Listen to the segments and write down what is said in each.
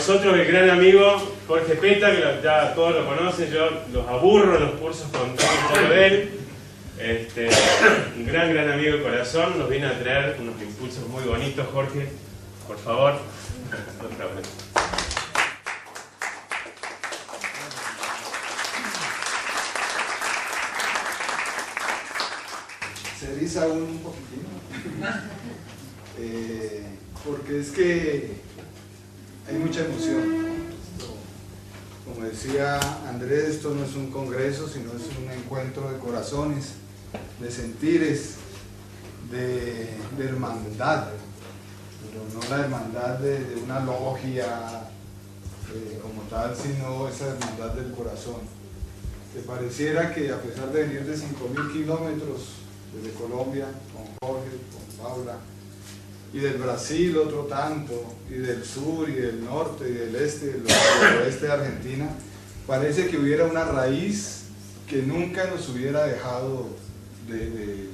nosotros el gran amigo Jorge Peta, que ya todos lo conocen, yo los aburro en los cursos contando un poco de él. Un gran amigo de corazón, nos viene a traer unos impulsos muy bonitos. Jorge, por favor. Otra vez. Se eriza aún un poquitín, porque es que hay mucha emoción, ¿no? Como decía Andrés, esto no es un congreso, sino es un encuentro de corazones, de sentires, de hermandad, pero no la hermandad de una logia como tal, sino esa hermandad del corazón. Que pareciera que a pesar de venir de 5.000 kilómetros desde Colombia, con Jorge, con Paula, y del Brasil otro tanto, y del sur, y del norte, y del este, y del oeste de Argentina, parece que hubiera una raíz que nunca nos hubiera dejado de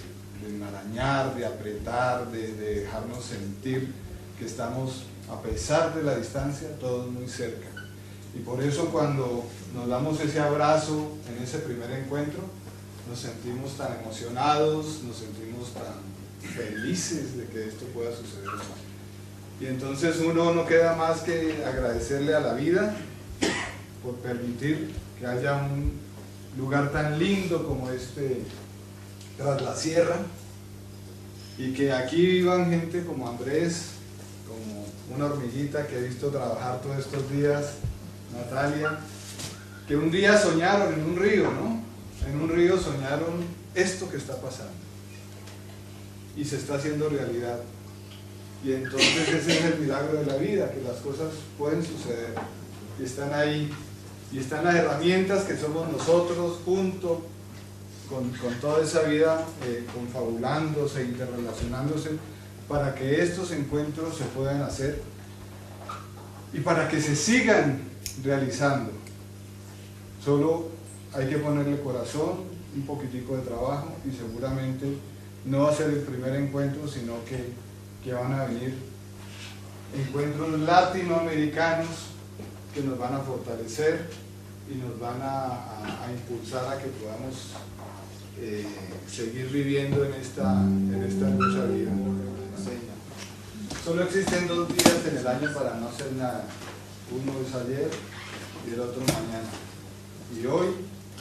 enmarañar, de apretar, de dejarnos sentir que estamos, a pesar de la distancia, todos muy cerca. Y por eso cuando nos damos ese abrazo en ese primer encuentro, nos sentimos tan emocionados, nos sentimos tan felices de que esto pueda suceder. Y entonces uno no queda más que agradecerle a la vida por permitir que haya un lugar tan lindo como este tras la sierra, y que aquí vivan gente como Andrés, como una hormiguita que he visto trabajar todos estos días, Natalia, que un día soñaron en un río, ¿no? En un río soñaron esto que está pasando y se está haciendo realidad. Y entonces ese es el milagro de la vida, que las cosas pueden suceder y están ahí, y están las herramientas que somos nosotros junto con toda esa vida confabulándose, interrelacionándose, para que estos encuentros se puedan hacer y para que se sigan realizando. Solo hay que ponerle corazón, un poquitico de trabajo, y seguramente no va a ser el primer encuentro, sino que van a venir encuentros latinoamericanos que nos van a fortalecer y nos van a impulsar a que podamos seguir viviendo en esta lucha vida. Solo existen 2 días en el año para no hacer nada. Uno es ayer y el otro mañana. Y hoy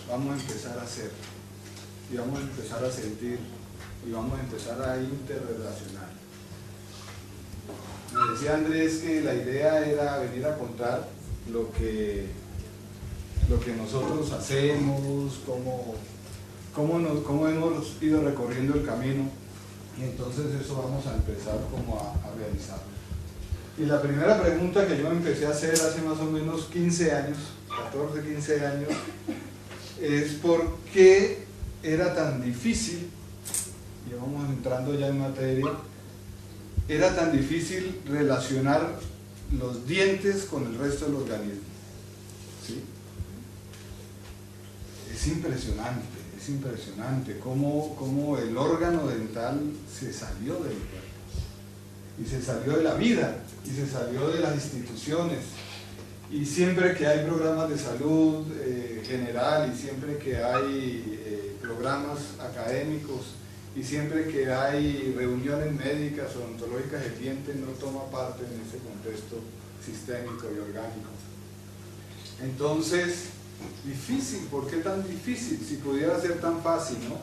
vamos a empezar a hacer, y vamos a empezar a sentir, y vamos a empezar a interrelacionar. Me decía Andrés que la idea era venir a contar lo que nosotros hacemos, cómo hemos ido recorriendo el camino, y entonces eso vamos a empezar como a realizar. Y la primera pregunta que yo empecé a hacer hace más o menos 15 años, 14, 15 años, es por qué era tan difícil, y vamos entrando ya en materia, era tan difícil relacionar los dientes con el resto del organismo. ¿Sí? Es impresionante cómo el órgano dental se salió del cuerpo, y se salió de la vida, y se salió de las instituciones. Y siempre que hay programas de salud general, y siempre que hay programas académicos, y siempre que hay reuniones médicas o odontológicas, el diente no toma parte en ese contexto sistémico y orgánico. Entonces, difícil, ¿por qué tan difícil? Si pudiera ser tan fácil, ¿no?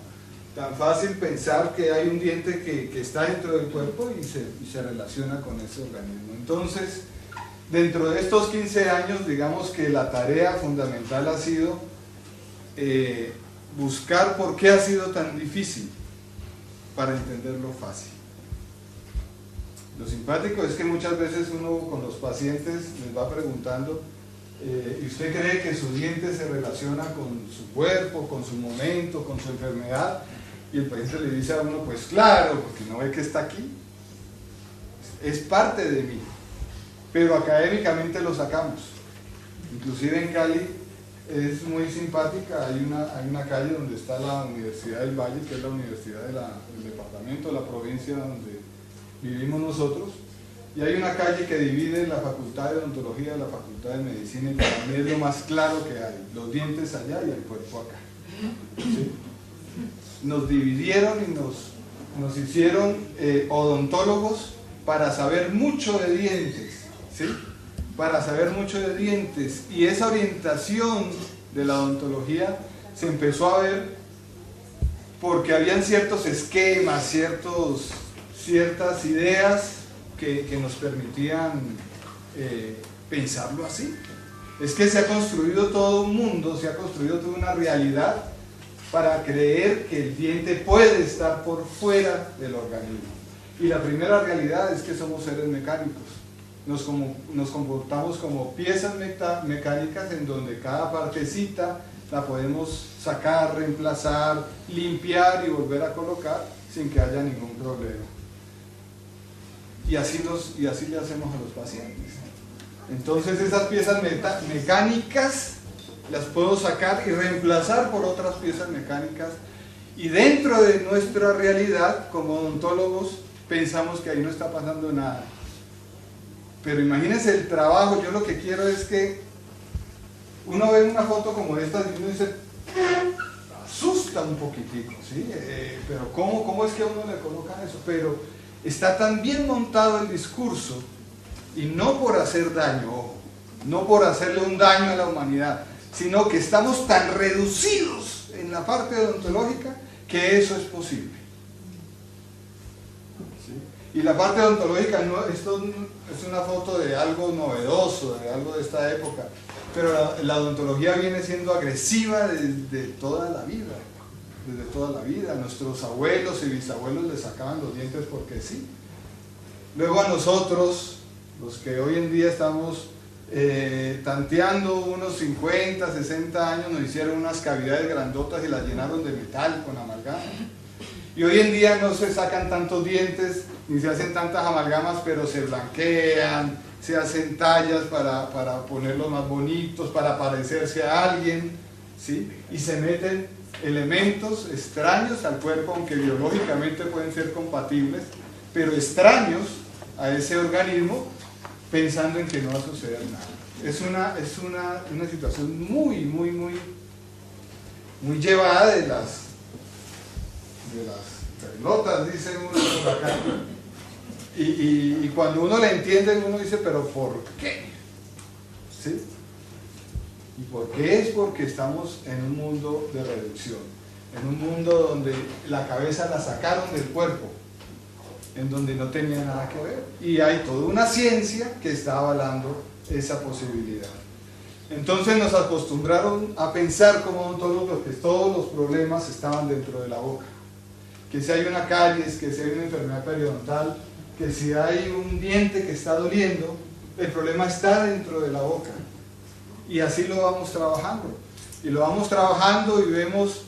Tan fácil pensar que hay un diente que está dentro del cuerpo y se relaciona con ese organismo. Entonces, dentro de estos 15 años, digamos que la tarea fundamental ha sido buscar por qué ha sido tan difícil para entenderlo fácil. Lo simpático es que muchas veces uno con los pacientes les va preguntando ¿y usted cree que su diente se relaciona con su cuerpo, con su momento, con su enfermedad? Y el paciente le dice a uno, pues claro, porque no ve que está aquí, es parte de mí, pero académicamente lo sacamos. Inclusive en Cali es muy simpática, hay una calle donde está la Universidad del Valle, que es la universidad del departamento, de la provincia donde vivimos nosotros, Y hay una calle que divide la Facultad de Odontología de la Facultad de Medicina y para mí es lo más claro que hay. Los dientes allá y el cuerpo acá. ¿Sí? Nos dividieron y nos hicieron odontólogos para saber mucho de dientes. ¿Sí? Para saber mucho de dientes. Y esa orientación de la odontología se empezó a ver porque habían ciertos esquemas, ciertas ideas que nos permitían pensarlo así. Es que se ha construido todo un mundo, se ha construido toda una realidad para creer que el diente puede estar por fuera del organismo. Y la primera realidad es que somos seres mecánicos. Nos comportamos como piezas mecánicas en donde cada partecita la podemos sacar, reemplazar, limpiar y volver a colocar sin que haya ningún problema. Y así le hacemos a los pacientes. Entonces esas piezas mecánicas las puedo sacar y reemplazar por otras piezas mecánicas, y dentro de nuestra realidad como odontólogos pensamos que ahí no está pasando nada. Pero imagínense el trabajo. Yo lo que quiero es que uno ve una foto como esta y uno dice, asusta un poquitico, ¿sí? Pero ¿cómo es que a uno le colocan eso? Pero está tan bien montado el discurso, y no por hacer daño, ojo, no por hacerle un daño a la humanidad, sino que estamos tan reducidos en la parte odontológica que eso es posible. ¿Sí? Y la parte odontológica, esto es una foto de algo novedoso, de algo de esta época, pero la odontología viene siendo agresiva desde toda la vida. Desde toda la vida, nuestros abuelos y bisabuelos le sacaban los dientes porque sí. Luego a nosotros, los que hoy en día estamos tanteando unos 50, 60 años, nos hicieron unas cavidades grandotas y las llenaron de metal con amalgama. Y hoy en día no se sacan tantos dientes, ni se hacen tantas amalgamas, pero se blanquean, se hacen tallas para ponerlos más bonitos, para parecerse a alguien, ¿sí? Y se meten elementos extraños al cuerpo, aunque biológicamente pueden ser compatibles, pero extraños a ese organismo, pensando en que no va a suceder nada. Es una situación muy llevada de las pelotas, dice uno por acá. Y cuando uno le entiende, uno dice, ¿pero por qué? ¿Sí? ¿Y por qué? Es porque estamos en un mundo de reducción, en un mundo donde la cabeza la sacaron del cuerpo, en donde no tenía nada que ver, y hay toda una ciencia que está avalando esa posibilidad. Entonces nos acostumbraron a pensar como odontólogos que todos los problemas estaban dentro de la boca, que si hay una caries, que si hay una enfermedad periodontal, que si hay un diente que está doliendo, el problema está dentro de la boca. Y así lo vamos trabajando. Y lo vamos trabajando y vemos,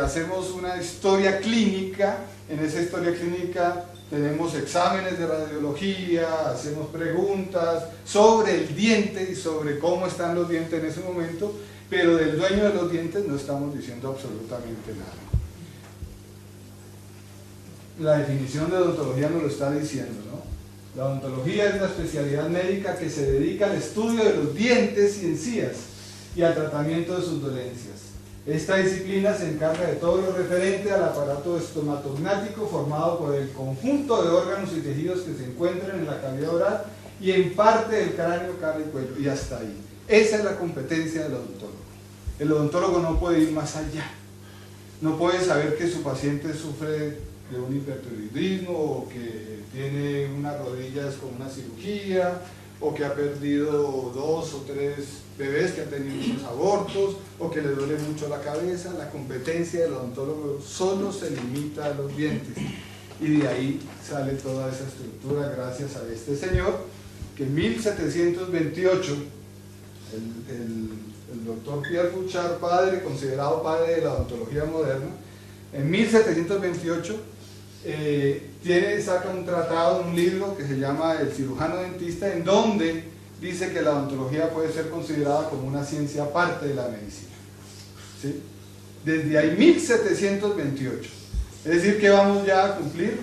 hacemos una historia clínica. En esa historia clínica tenemos exámenes de radiología, hacemos preguntas sobre el diente y sobre cómo están los dientes en ese momento, pero del dueño de los dientes no estamos diciendo absolutamente nada. La definición de odontología nos lo está diciendo, ¿no? La odontología es la especialidad médica que se dedica al estudio de los dientes y encías y al tratamiento de sus dolencias. Esta disciplina se encarga de todo lo referente al aparato estomatognático formado por el conjunto de órganos y tejidos que se encuentran en la cavidad oral y en parte del cráneo, cara y cuello, y hasta ahí. Esa es la competencia del odontólogo. El odontólogo no puede ir más allá. No puede saber que su paciente sufre de un hipertiroidismo, o que tiene unas rodillas con una cirugía, o que ha perdido 2 o 3 bebés, que han tenido unos abortos, o que le duele mucho la cabeza. La competencia del odontólogo solo se limita a los dientes, y de ahí sale toda esa estructura gracias a este señor que en 1728 el doctor Pierre Fauchard, considerado padre de la odontología moderna, en 1728 saca un tratado, un libro que se llama El cirujano dentista, en donde dice que la odontología puede ser considerada como una ciencia aparte de la medicina. ¿Sí? Desde ahí 1728. Es decir, que vamos ya a cumplir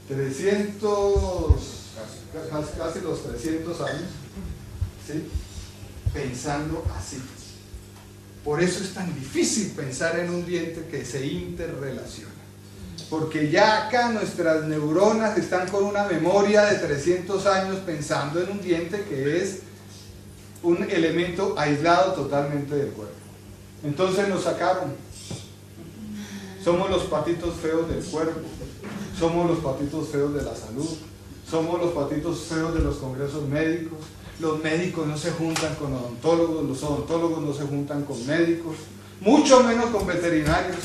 300 casi los 300 años, ¿sí? Pensando así. Por eso es tan difícil pensar en un diente que se interrelaciona. Porque ya acá nuestras neuronas están con una memoria de 300 años pensando en un diente que es un elemento aislado totalmente del cuerpo. Entonces nos sacaron. Somos los patitos feos del cuerpo, somos los patitos feos de la salud, somos los patitos feos de los congresos médicos. Los médicos no se juntan con odontólogos, los odontólogos no se juntan con médicos, mucho menos con veterinarios.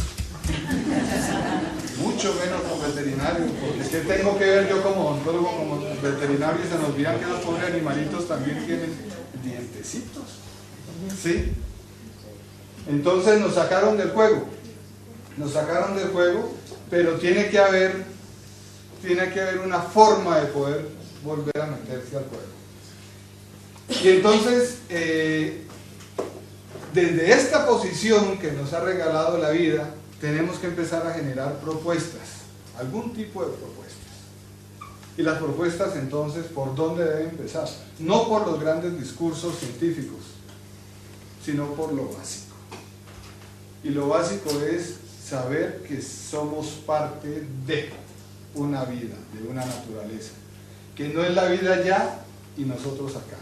Mucho menos con veterinarios, porque ¿qué tengo que ver yo como odontólogo, como veterinario? Y se nos olvida que los pobres animalitos también tienen dientecitos, ¿sí? Entonces nos sacaron del juego, pero tiene que haber una forma de poder volver a meterse al juego. Y entonces, desde esta posición que nos ha regalado la vida, tenemos que empezar a generar propuestas, algún tipo de propuestas. Y las propuestas entonces, ¿por dónde deben empezar? No por los grandes discursos científicos, sino por lo básico. Y lo básico es saber que somos parte de una vida, de una naturaleza, que no es la vida ya y nosotros acá.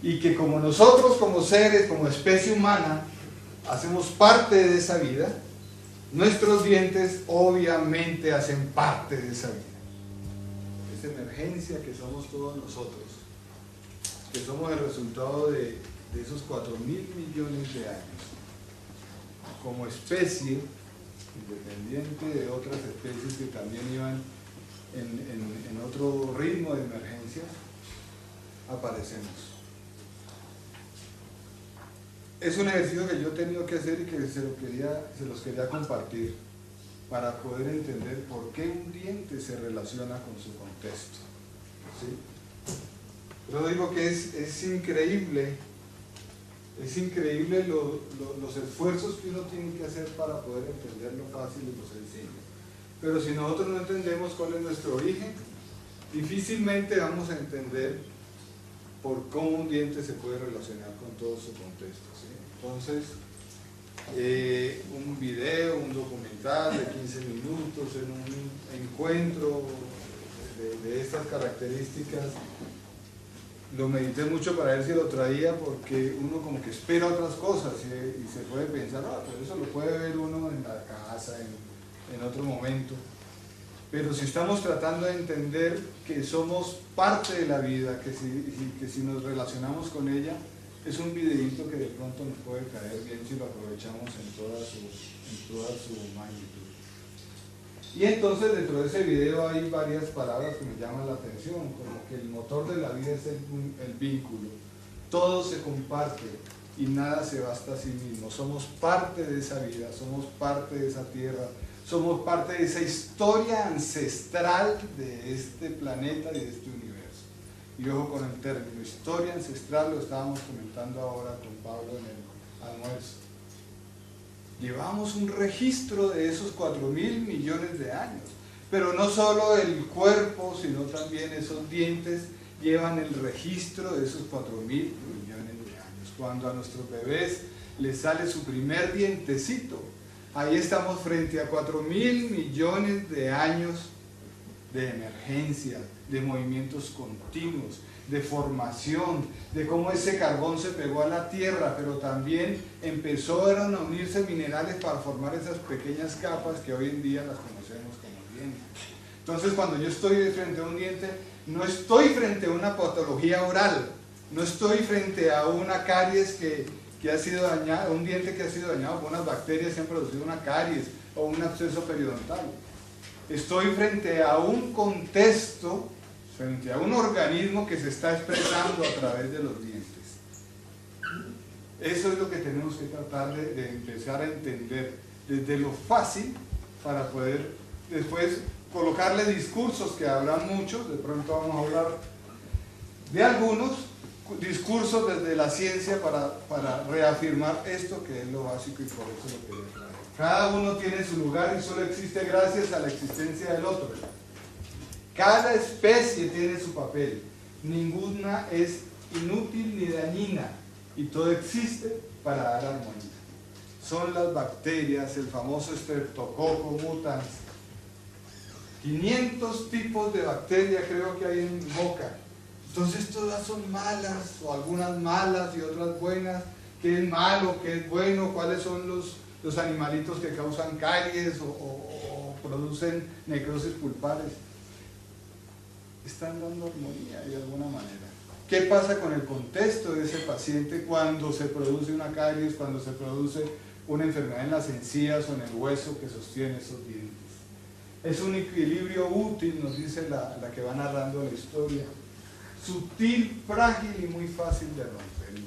Y que como nosotros, como seres, como especie humana, hacemos parte de esa vida, nuestros dientes obviamente hacen parte de esa vida. Esa emergencia que somos todos nosotros, que somos el resultado de esos 4.000 millones de años, como especie, independiente de otras especies que también iban en otro ritmo de emergencia, aparecemos. Es un ejercicio que yo he tenido que hacer y que se los quería compartir para poder entender por qué un diente se relaciona con su contexto, ¿sí? Yo digo que es increíble los esfuerzos que uno tiene que hacer para poder entender lo fácil y lo sencillo. Pero si nosotros no entendemos cuál es nuestro origen, difícilmente vamos a entender por cómo un diente se puede relacionar con todo su contexto, ¿sí? Entonces, un video, un documental de 15 minutos en un encuentro de estas características, lo medité mucho para ver si lo traía, porque uno como que espera otras cosas y se puede pensar, pero eso lo puede ver uno en la casa, en otro momento. Pero si estamos tratando de entender que somos parte de la vida, que si nos relacionamos con ella, es un videíto que de pronto nos puede caer bien si lo aprovechamos en toda su magnitud. Y entonces dentro de ese video hay varias palabras que me llaman la atención, como que el motor de la vida es el vínculo. Todo se comparte y nada se basta a sí mismo. Somos parte de esa vida, somos parte de esa tierra, somos parte de esa historia ancestral de este planeta y de este universo. Y ojo con el término, historia ancestral, lo estábamos comentando ahora con Pablo en el almuerzo. Llevamos un registro de esos 4.000 millones de años, pero no solo el cuerpo, sino también esos dientes llevan el registro de esos 4.000 millones de años. Cuando a nuestros bebés les sale su primer dientecito, ahí estamos frente a 4.000 millones de años de emergencia, de movimientos continuos, de formación, de cómo ese carbón se pegó a la tierra, pero también empezaron a unirse minerales para formar esas pequeñas capas que hoy en día las conocemos como dientes. Entonces, cuando yo estoy frente a un diente, no estoy frente a una patología oral, no estoy frente a una caries que ha sido dañada, un diente que ha sido dañado por unas bacterias que han producido una caries o un absceso periodontal. Estoy frente a un contexto, frente a un organismo que se está expresando a través de los dientes. Eso es lo que tenemos que tratar de empezar a entender desde lo fácil para poder después colocarle discursos que habrán muchos, de pronto vamos a hablar de algunos discursos desde la ciencia para reafirmar esto que es lo básico y por eso lo quería traer. Cada uno tiene su lugar y solo existe gracias a la existencia del otro. Cada especie tiene su papel, ninguna es inútil ni dañina, y todo existe para dar armonía. Son las bacterias, el famoso Streptococcus mutans, 500 tipos de bacterias creo que hay en boca. Entonces todas son malas, o algunas malas y otras buenas. ¿Qué es malo? ¿Qué es bueno? ¿Cuáles son los animalitos que causan caries o producen necrosis pulpares? Están dando armonía de alguna manera. ¿Qué pasa con el contexto de ese paciente cuando se produce una caries, cuando se produce una enfermedad en las encías o en el hueso que sostiene esos dientes? Es un equilibrio útil, nos dice la que va narrando la historia. Sutil, frágil y muy fácil de romper.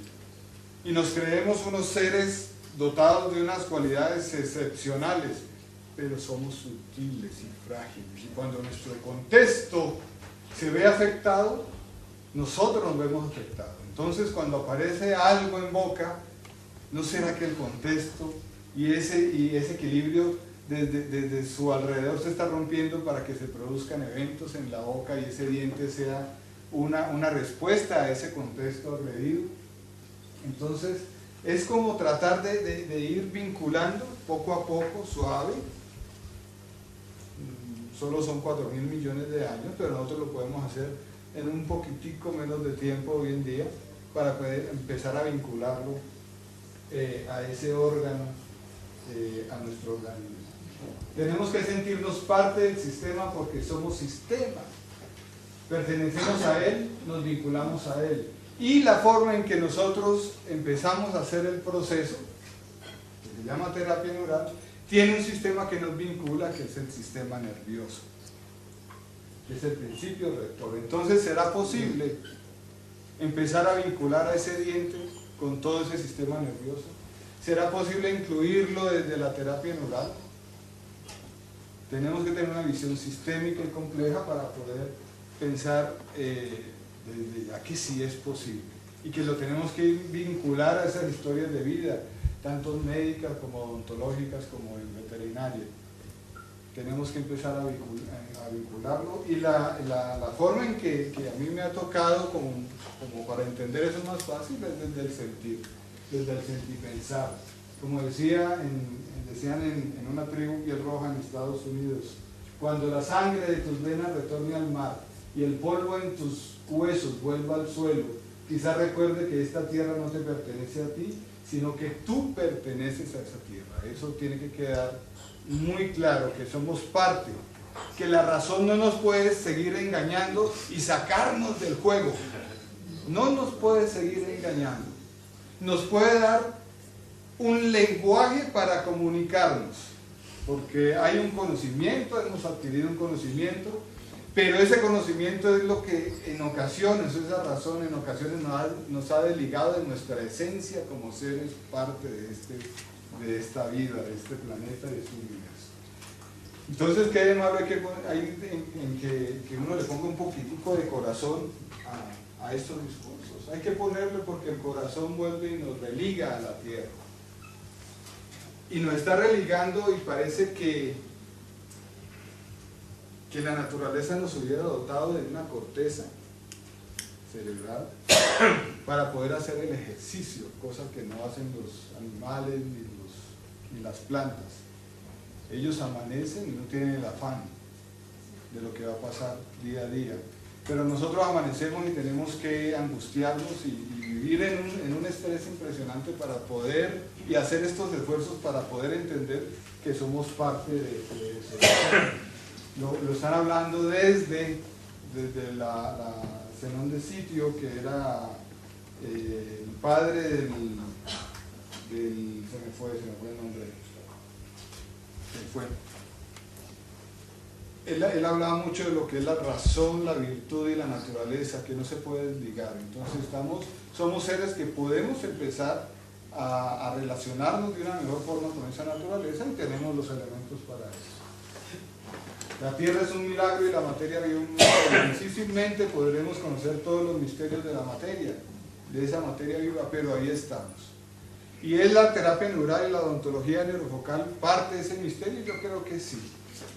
Y nos creemos unos seres dotados de unas cualidades excepcionales, pero somos sutiles y frágiles. Y cuando nuestro contexto se ve afectado, nosotros nos vemos afectados. Entonces, cuando aparece algo en boca, ¿no será que el contexto y ese equilibrio desde su alrededor se está rompiendo para que se produzcan eventos en la boca y ese diente sea una respuesta a ese contexto agredido? Entonces, es como tratar de ir vinculando poco a poco, suave. Solo son 4.000 millones de años, pero nosotros lo podemos hacer en un poquitico menos de tiempo hoy en día para poder empezar a vincularlo a ese órgano, a nuestro organismo. Tenemos que sentirnos parte del sistema porque somos sistema. Pertenecemos a él, nos vinculamos a él. Y la forma en que nosotros empezamos a hacer el proceso, que se llama terapia neural, tiene un sistema que nos vincula, que es el sistema nervioso, que es el principio rector. Entonces, ¿será posible empezar a vincular a ese diente con todo ese sistema nervioso? ¿Será posible incluirlo desde la terapia neural? Tenemos que tener una visión sistémica y compleja para poder pensar desde ya que sí es posible y que lo tenemos que vincular a esas historias de vida, tanto médicas como odontológicas como en veterinaria. Tenemos que empezar a vincularlo y la forma en que a mí me ha tocado como para entender eso más fácil es desde el sentir pensar. Como decían en una tribu piel roja en Estados Unidos, cuando la sangre de tus venas retorne al mar y el polvo en tus huesos vuelva al suelo, quizás recuerde que esta tierra no te pertenece a ti, sino que tú perteneces a esa tierra. Eso tiene que quedar muy claro, que somos parte, que la razón no nos puede seguir engañando y sacarnos del juego. No nos puede seguir engañando. Nos puede dar un lenguaje para comunicarnos, porque hay un conocimiento, hemos adquirido un conocimiento, pero ese conocimiento es lo que en ocasiones, esa razón en ocasiones nos ha desligado de nuestra esencia como seres parte de esta vida, de este planeta, de este universo. Entonces, ¿qué de malo hay en que uno le ponga un poquitico de corazón a estos discursos? Hay que ponerle porque el corazón vuelve y nos religa a la tierra. Y nos está religando y parece que la naturaleza nos hubiera dotado de una corteza cerebral para poder hacer el ejercicio, cosa que no hacen los animales ni las plantas. Ellos amanecen y no tienen el afán de lo que va a pasar día a día. Pero nosotros amanecemos y tenemos que angustiarnos y vivir en un estrés impresionante para poder, y hacer estos esfuerzos para poder entender que somos parte de eso. Lo están hablando desde la Zenón de Sitio, que era el padre del se me fue el nombre. Él hablaba mucho de lo que es la razón, la virtud y la naturaleza, que no se puede desligar. Entonces somos seres que podemos empezar a relacionarnos de una mejor forma con esa naturaleza y tenemos los elementos para eso. La tierra es un milagro y la materia vive un milagro. Difícilmente podremos conocer todos los misterios de la materia, de esa materia viva, pero ahí estamos. Y es la terapia neural y la odontología neurofocal parte de ese misterio. Yo creo que sí.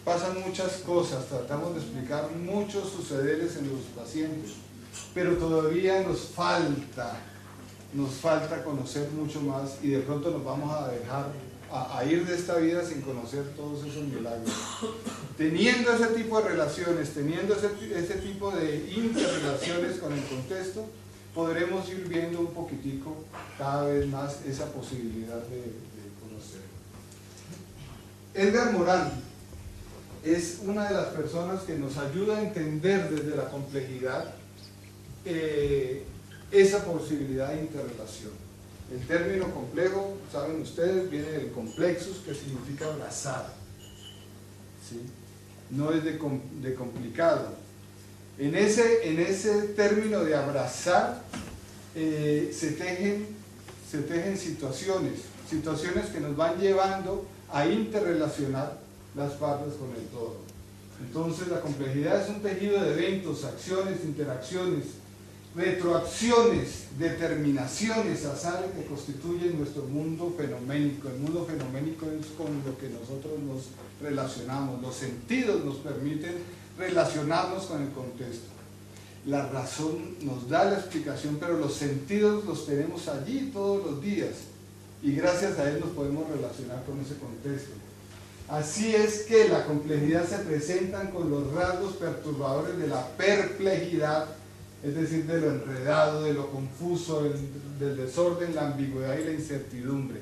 pasan muchas cosas, tratamos de explicar muchos sucederes en los pacientes, pero todavía nos falta conocer mucho más y de pronto nos vamos a dejar a ir de esta vida sin conocer todos esos milagros. Teniendo ese tipo de relaciones, teniendo ese tipo de interrelaciones con el contexto, podremos ir viendo un poquitico cada vez más esa posibilidad de conocer. Edgar Morin es una de las personas que nos ayuda a entender desde la complejidad esa posibilidad de interrelación. El término complejo, saben ustedes, viene del complexus, que significa abrazar, ¿sí? No es de complicado. En ese término de abrazar se tejen situaciones que nos van llevando a interrelacionar las partes con el todo. Entonces la complejidad es un tejido de eventos, acciones, interacciones, retroacciones, determinaciones, azares que constituyen nuestro mundo fenoménico. El mundo fenoménico es con lo que nosotros nos relacionamos. Los sentidos nos permiten relacionarnos con el contexto. La razón nos da la explicación, pero los sentidos los tenemos allí todos los días y gracias a él nos podemos relacionar con ese contexto. Así es que la complejidad se presenta con los rasgos perturbadores de la perplejidad, es decir, de lo enredado, de lo confuso, del desorden, la ambigüedad y la incertidumbre.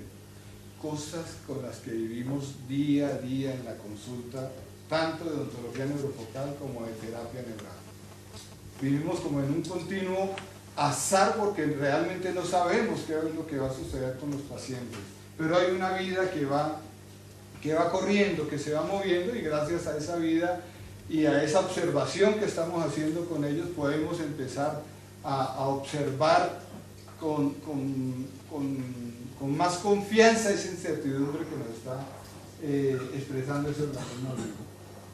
Cosas con las que vivimos día a día en la consulta, tanto de odontología neurofocal como de terapia neural. Vivimos como en un continuo azar porque realmente no sabemos qué es lo que va a suceder con los pacientes. Pero hay una vida que va corriendo, que se va moviendo y gracias a esa vida y a esa observación que estamos haciendo con ellos podemos empezar a observar con más confianza esa incertidumbre que nos está expresando ese organismo vivo.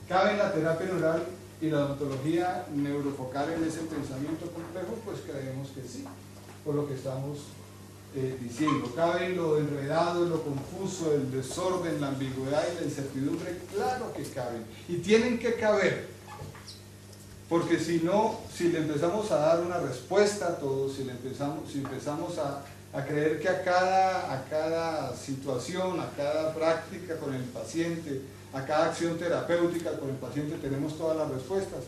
¿Cabe la terapia neural y la odontología neurofocal en ese pensamiento complejo? Pues creemos que sí, por lo que estamos diciendo. ¿Cabe lo enredado, lo confuso, el desorden, la ambigüedad y la incertidumbre? Claro que caben y tienen que caber, porque si no, si le empezamos a dar una respuesta a todo, si empezamos a creer que a cada situación, a cada práctica con el paciente, a cada acción terapéutica con el paciente tenemos todas las respuestas,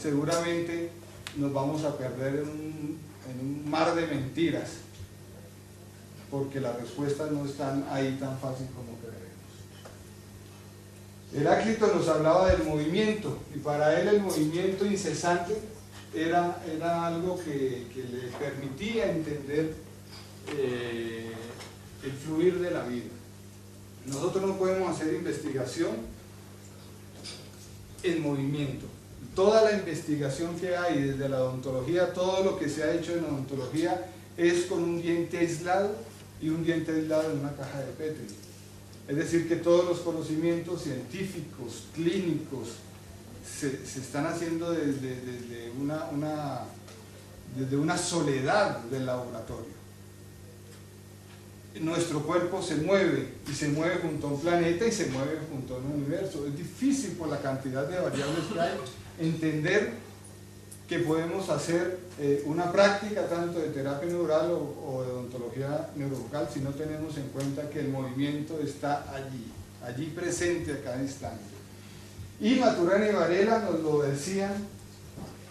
seguramente nos vamos a perder en un mar de mentiras, porque las respuestas no están ahí tan fácil como creemos. Heráclito nos hablaba del movimiento, y para él el movimiento incesante era algo que le permitía entender el fluir de la vida. Nosotros no podemos hacer investigación en movimiento. Toda la investigación que hay desde la odontología, todo lo que se ha hecho en odontología es con un diente aislado y un diente aislado en una caja de Petri. Es decir, que todos los conocimientos científicos, clínicos, se están haciendo desde una soledad del laboratorio. Nuestro cuerpo se mueve, y se mueve junto a un planeta y se mueve junto a un universo. Es difícil por la cantidad de variables que hay entender que podemos hacer una práctica tanto de terapia neural o de odontología neurofocal si no tenemos en cuenta que el movimiento está allí presente a cada instante. Y Maturana y Varela nos lo decían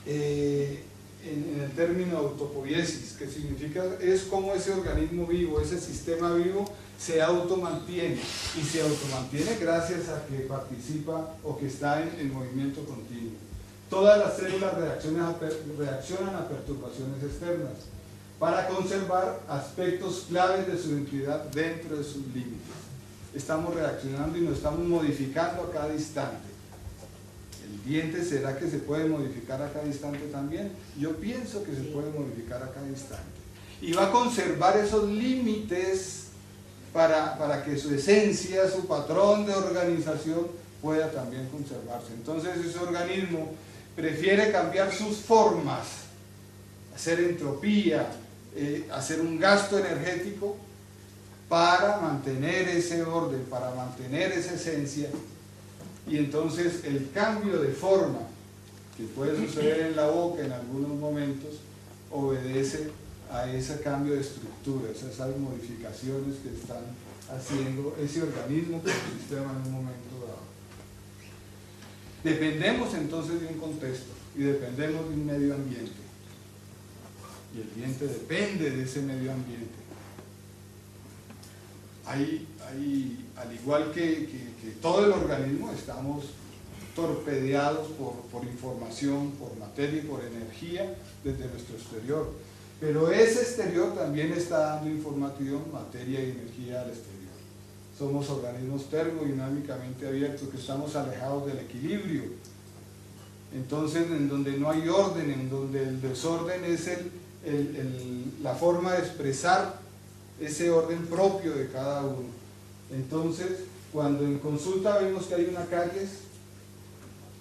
en el término autopoiesis, que significa es como ese organismo vivo, ese sistema vivo se automantiene, y se automantiene gracias a que participa o que está en movimiento continuo. Todas las células reaccionan a perturbaciones externas para conservar aspectos claves de su identidad dentro de sus límites. Estamos reaccionando y nos estamos modificando a cada instante. ¿El diente será que se puede modificar a cada instante también? Yo pienso que se puede modificar a cada instante. Y va a conservar esos límites para que su esencia, su patrón de organización pueda también conservarse. Entonces ese organismo prefiere cambiar sus formas, hacer entropía, hacer un gasto energético para mantener ese orden, para mantener esa esencia y entonces el cambio de forma que puede suceder en la boca en algunos momentos obedece a ese cambio de estructura, esas modificaciones que están haciendo ese organismo con el sistema en un momento dado. Dependemos entonces de un contexto y dependemos de un medio ambiente, y el diente depende de ese medio ambiente. Al igual que todo el organismo, estamos torpedeados por información, por materia y por energía desde nuestro exterior, pero ese exterior también está dando información, materia y energía al exterior. Somos organismos termodinámicamente abiertos que estamos alejados del equilibrio. Entonces, en donde no hay orden, en donde el desorden es la forma de expresar ese orden propio de cada uno. Entonces, cuando en consulta vemos que hay una caries,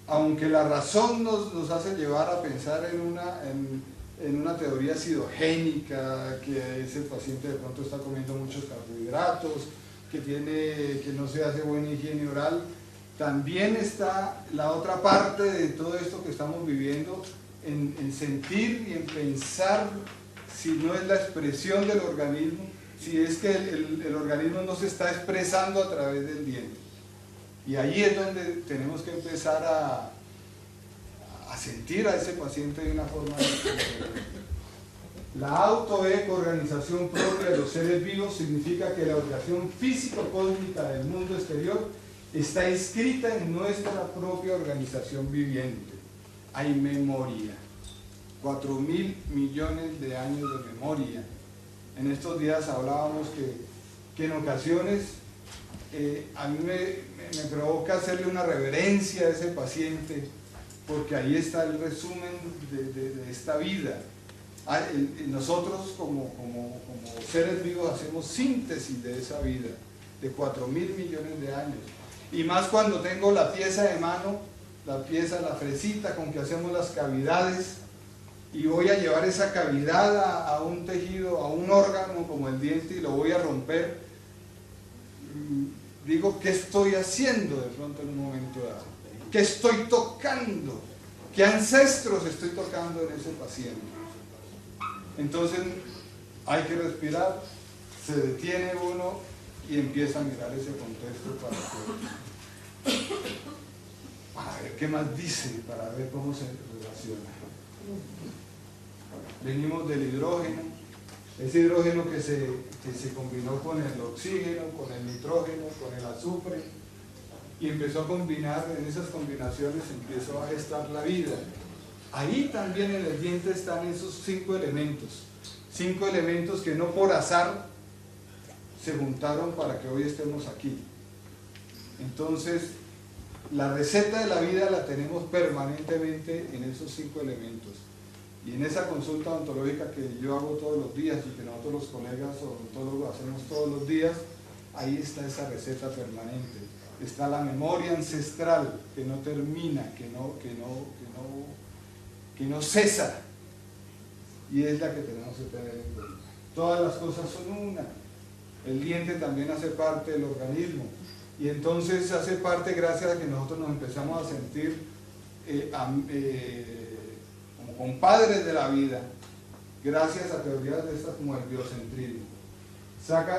aunque la razón nos hace llevar a pensar en una teoría acidogénica, que ese paciente de pronto está comiendo muchos carbohidratos, que no se hace buena higiene oral, también está la otra parte de todo esto que estamos viviendo, en sentir y en pensar si no es la expresión del organismo, si es que el organismo no se está expresando a través del diente. Y ahí es donde tenemos que empezar a sentir a ese paciente de una forma diferente. La autoeco-organización propia de los seres vivos significa que la organización físico-cósmica del mundo exterior está inscrita en nuestra propia organización viviente. Hay memoria, 4.000 millones de años de memoria. En estos días hablábamos que en ocasiones a mí me provoca hacerle una reverencia a ese paciente, porque ahí está el resumen de esta vida. Nosotros como seres vivos hacemos síntesis de esa vida, de 4.000 millones de años. Y más cuando tengo la pieza de mano, la fresita con que hacemos las cavidades, y voy a llevar esa cavidad a un tejido, a un órgano como el diente, y lo voy a romper. Digo, ¿qué estoy haciendo de pronto en un momento dado? ¿Qué estoy tocando? ¿Qué ancestros estoy tocando en ese paciente? Entonces hay que respirar, se detiene uno y empieza a mirar ese contexto para ver qué más dice, para ver cómo se relaciona. Venimos del hidrógeno, ese hidrógeno que se combinó con el oxígeno, con el nitrógeno, con el azufre, y empezó a combinar. En esas combinaciones empezó a gestar la vida. Ahí también en el diente están esos 5 elementos que no por azar se juntaron para que hoy estemos aquí. Entonces, la receta de la vida la tenemos permanentemente en esos 5 elementos. Y en esa consulta odontológica que yo hago todos los días y que nosotros los colegas odontólogos hacemos todos los días, ahí está esa receta permanente. Está la memoria ancestral que no termina, que no cesa, y es la que tenemos que tener en cuenta. Todas las cosas son una. El diente también hace parte del organismo, y entonces hace parte gracias a que nosotros nos empezamos a sentir como compadres de la vida, gracias a teorías de estas como el biocentrismo.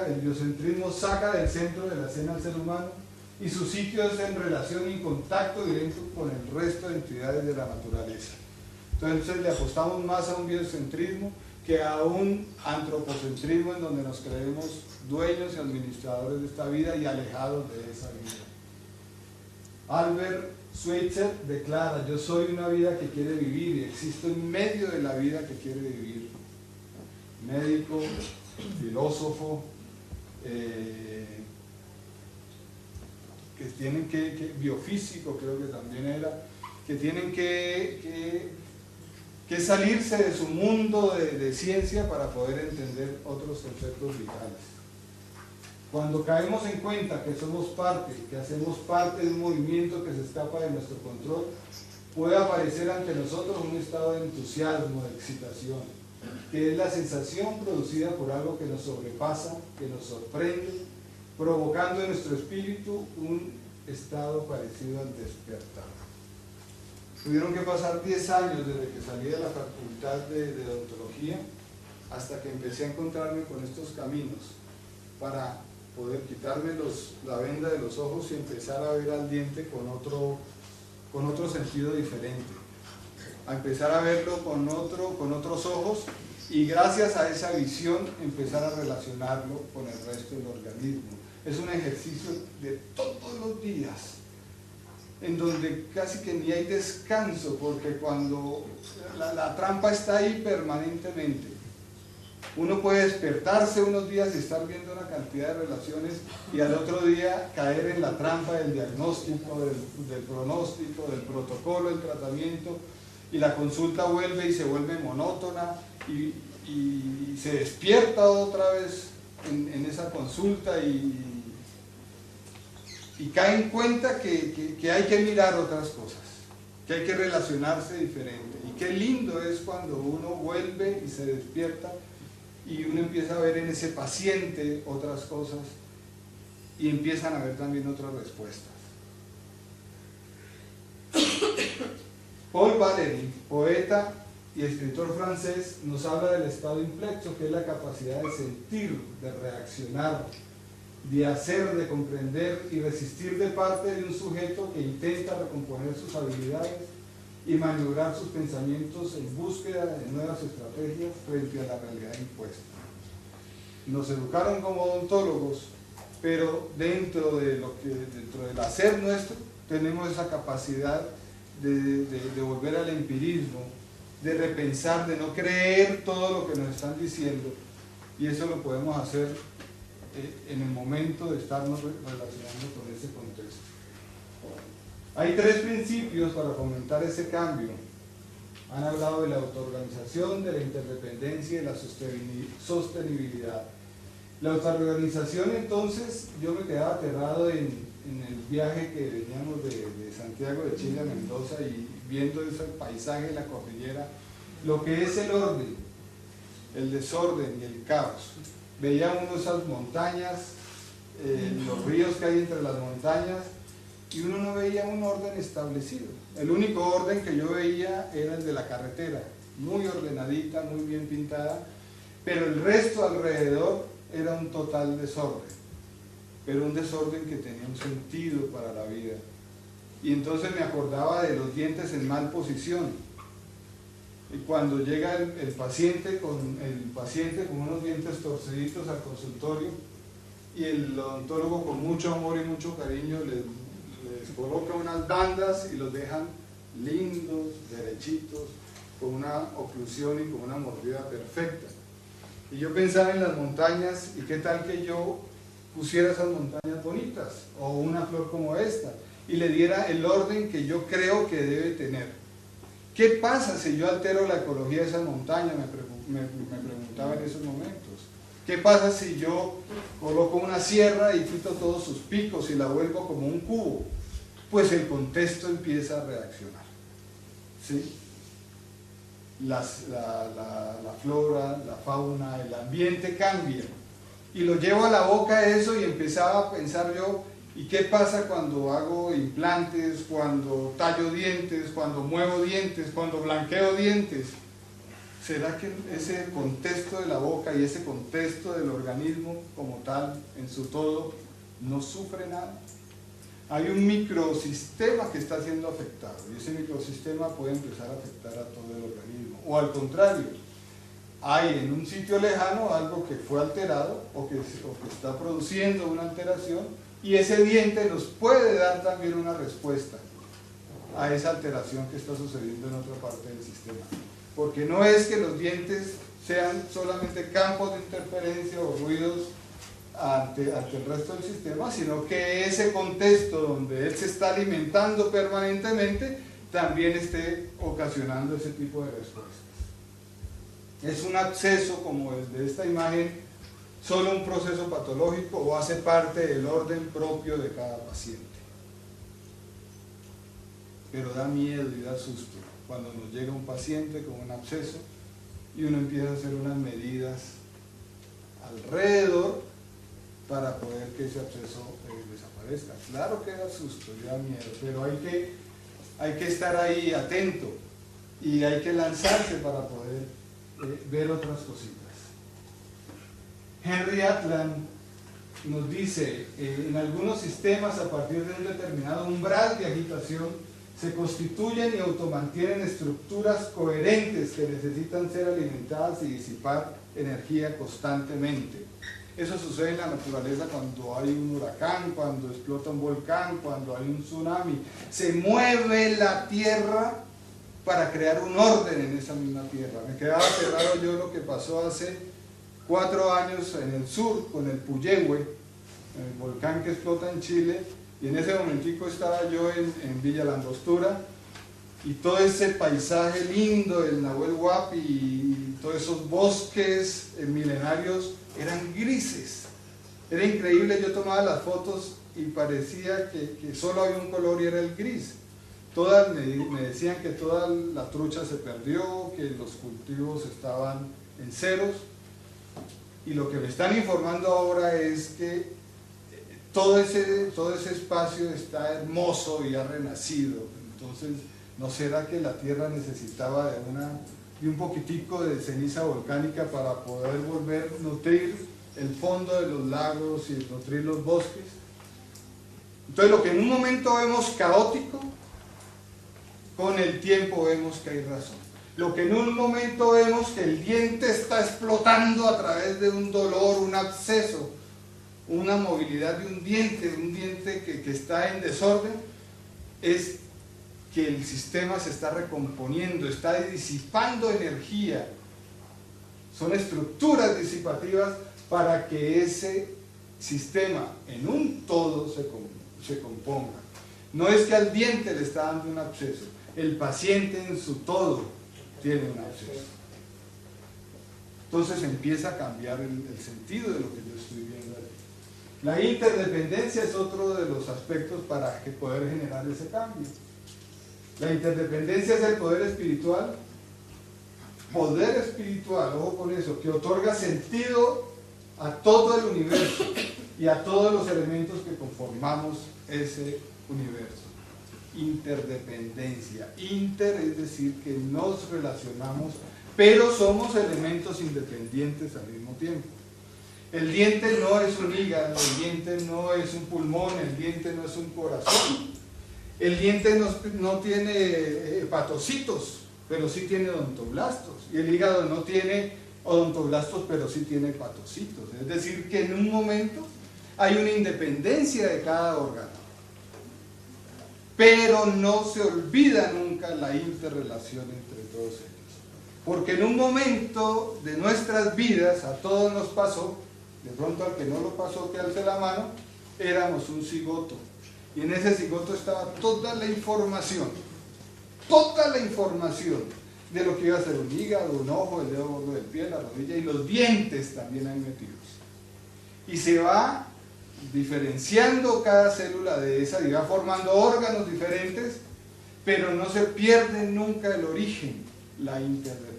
El biocentrismo saca del centro de la escena al ser humano, y su sitio es en relación y contacto directo con el resto de entidades de la naturaleza. Entonces le apostamos más a un biocentrismo que a un antropocentrismo en donde nos creemos dueños y administradores de esta vida y alejados de esa vida. Albert Schweitzer declara: yo soy una vida que quiere vivir y existo en medio de la vida que quiere vivir. Médico, filósofo, que tienen biofísico creo que también era, que tienen que salirse de su mundo de ciencia para poder entender otros conceptos vitales. Cuando caemos en cuenta que somos parte, que hacemos parte de un movimiento que se escapa de nuestro control, puede aparecer ante nosotros un estado de entusiasmo, de excitación, que es la sensación producida por algo que nos sobrepasa, que nos sorprende, provocando en nuestro espíritu estado parecido al despertar. Tuvieron que pasar 10 años desde que salí de la facultad de odontología hasta que empecé a encontrarme con estos caminos para poder quitarme la venda de los ojos y empezar a ver al diente con otro sentido diferente, a empezar a verlo con otros ojos, y gracias a esa visión empezar a relacionarlo con el resto del organismo. Es un ejercicio de todos los días, en donde casi que ni hay descanso, porque cuando la trampa está ahí permanentemente. Uno puede despertarse unos días y estar viendo una cantidad de relaciones y al otro día caer en la trampa del diagnóstico, del pronóstico, del protocolo, del tratamiento, y la consulta vuelve y se vuelve monótona y se despierta otra vez en esa consulta y cae en cuenta que hay que mirar otras cosas, que hay que relacionarse diferente. Y qué lindo es cuando uno vuelve y se despierta y uno empieza a ver en ese paciente otras cosas y empiezan a ver también otras respuestas. Paul Valéry, poeta y escritor francés, nos habla del estado implexo, que es la capacidad de sentir, de reaccionar, de hacer, de comprender y resistir de parte de un sujeto que intenta recomponer sus habilidades y maniobrar sus pensamientos en búsqueda de nuevas estrategias frente a la realidad impuesta. Nos educaron como odontólogos, pero dentro del hacer nuestro tenemos esa capacidad de volver al empirismo, de repensar, de no creer todo lo que nos están diciendo, y eso lo podemos hacer en el momento de estarnos relacionando con ese contexto. Hay 3 principios para fomentar ese cambio. Han hablado de la autoorganización, de la interdependencia y de la sostenibilidad. La autoorganización, entonces, yo me quedaba aterrado en el viaje que veníamos de Santiago de Chile a Mendoza y viendo ese paisaje de la cordillera, lo que es el orden, el desorden y el caos. Veía uno esas montañas, los ríos que hay entre las montañas, y uno no veía un orden establecido. El único orden que yo veía era el de la carretera, muy ordenadita, muy bien pintada, pero el resto alrededor era un total desorden, pero un desorden que tenía un sentido para la vida. Y entonces me acordaba de los dientes en mal posición. Y cuando llega el paciente con unos dientes torciditos al consultorio, y el odontólogo con mucho amor y mucho cariño les coloca unas bandas y los dejan lindos, derechitos, con una oclusión y con una mordida perfecta. Y yo pensaba en las montañas, y qué tal que yo pusiera esas montañas bonitas, o una flor como esta, y le diera el orden que yo creo que debe tener. ¿Qué pasa si yo altero la ecología de esas montañas? Me preguntaba en esos momentos. ¿Qué pasa si yo coloco una sierra y quito todos sus picos y la vuelvo como un cubo? Pues el contexto empieza a reaccionar, ¿sí? La flora, la fauna, el ambiente cambia. Y lo llevo a la boca eso y empezaba a pensar yo, ¿y qué pasa cuando hago implantes, cuando tallo dientes, cuando muevo dientes, cuando blanqueo dientes? ¿Será que ese contexto de la boca y ese contexto del organismo como tal, en su todo, no sufre nada? Hay un microsistema que está siendo afectado, y ese microsistema puede empezar a afectar a todo el organismo. O al contrario, hay en un sitio lejano algo que fue alterado o que está produciendo una alteración, y ese diente nos puede dar también una respuesta a esa alteración que está sucediendo en otra parte del sistema. Porque no es que los dientes sean solamente campos de interferencia o ruidos ante el resto del sistema, sino que ese contexto donde él se está alimentando permanentemente también esté ocasionando ese tipo de respuestas. ¿Es un absceso como el de esta imagen solo un proceso patológico o hace parte del orden propio de cada paciente? Pero da miedo y da susto cuando nos llega un paciente con un absceso y uno empieza a hacer unas medidas alrededor para poder que ese absceso desaparezca. Claro que da susto, da miedo, pero hay que estar ahí atento y hay que lanzarse para poder ver otras cositas. Henry Atlan nos dice, en algunos sistemas a partir de un determinado umbral de agitación se constituyen y automantienen estructuras coherentes que necesitan ser alimentadas y disipar energía constantemente. Eso sucede en la naturaleza cuando hay un huracán, cuando explota un volcán, cuando hay un tsunami. Se mueve la tierra para crear un orden en esa misma tierra. Me quedaba cerrado yo lo que pasó hace 4 años en el sur con el Puyehue, el volcán que explota en Chile, y en ese momentico estaba yo en Villa La Angostura, y todo ese paisaje lindo, el Nahuel Huapi y todos esos bosques milenarios eran grises. Era increíble, yo tomaba las fotos y parecía que solo había un color y era el gris. Todas me decían que toda la trucha se perdió, que los cultivos estaban en ceros, y lo que me están informando ahora es que todo ese espacio está hermoso y ha renacido. Entonces, ¿no será que la tierra necesitaba de un poquitico de ceniza volcánica para poder volver a nutrir el fondo de los lagos y nutrir los bosques? Entonces, lo que en un momento vemos caótico, con el tiempo vemos que hay razón. Lo que en un momento vemos que el diente está explotando a través de un dolor, un absceso, una movilidad de un diente que está en desorden, es que el sistema se está recomponiendo, está disipando energía. Son estructuras disipativas para que ese sistema en un todo se componga. No es que al diente le está dando un absceso, el paciente en su todo tiene un absceso. Entonces empieza a cambiar el sentido de lo que yo estoy viendo ahí. La interdependencia es otro de los aspectos para poder generar ese cambio. La interdependencia es el poder espiritual, ojo con eso, que otorga sentido a todo el universo y a todos los elementos que conformamos ese universo. Interdependencia. Inter es decir que nos relacionamos, pero somos elementos independientes al mismo tiempo. El diente no es un hígado, el diente no es un pulmón, el diente no es un corazón. El diente no tiene hepatocitos, pero sí tiene odontoblastos. Y el hígado no tiene odontoblastos, pero sí tiene hepatocitos. Es decir, que en un momento hay una independencia de cada órgano. Pero no se olvida nunca la interrelación entre todos ellos. Porque en un momento de nuestras vidas, a todos nos pasó, de pronto al que no lo pasó que alce la mano, éramos un cigoto. Y en ese cigoto estaba toda la información de lo que iba a ser un hígado, un ojo, el dedo gordo del pie, la rodilla y los dientes también ahí metidos. Y se va diferenciando cada célula de esa y va formando órganos diferentes, pero no se pierde nunca el origen, la interdependencia.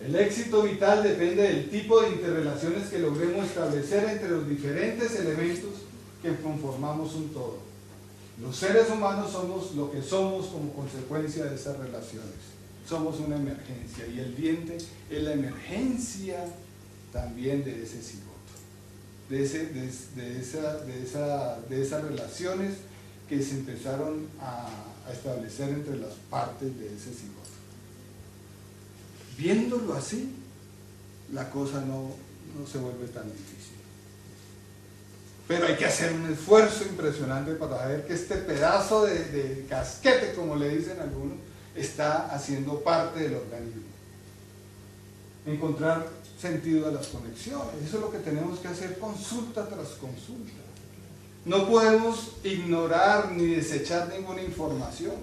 El éxito vital depende del tipo de interrelaciones que logremos establecer entre los diferentes elementos que conformamos un todo. Los seres humanos somos lo que somos como consecuencia de esas relaciones. Somos una emergencia y el diente es la emergencia también de ese cigoto, de esas relaciones que se empezaron a establecer entre las partes de ese cigoto. Viéndolo así, la cosa no se vuelve tan difícil. Pero hay que hacer un esfuerzo impresionante para ver que este pedazo de casquete, como le dicen algunos, está haciendo parte del organismo. Encontrar sentido a las conexiones, eso es lo que tenemos que hacer consulta tras consulta. No podemos ignorar ni desechar ninguna información.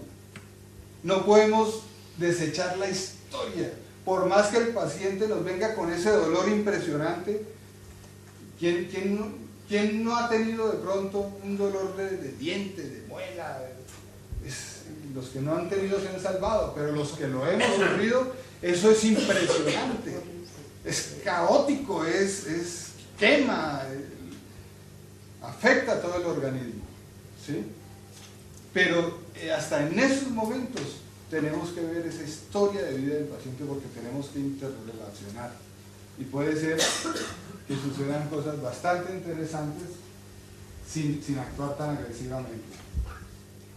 No podemos desechar la historia. Por más que el paciente nos venga con ese dolor impresionante, ¿quién no ha tenido de pronto un dolor de diente, de muela? Los que no han tenido se han salvado, pero los que lo hemos sufrido, eso es impresionante. es caótico, quema, afecta a todo el organismo, ¿sí? Pero hasta en esos momentos tenemos que ver esa historia de vida del paciente, porque tenemos que interrelacionar, y puede ser que sucedan cosas bastante interesantes sin actuar tan agresivamente.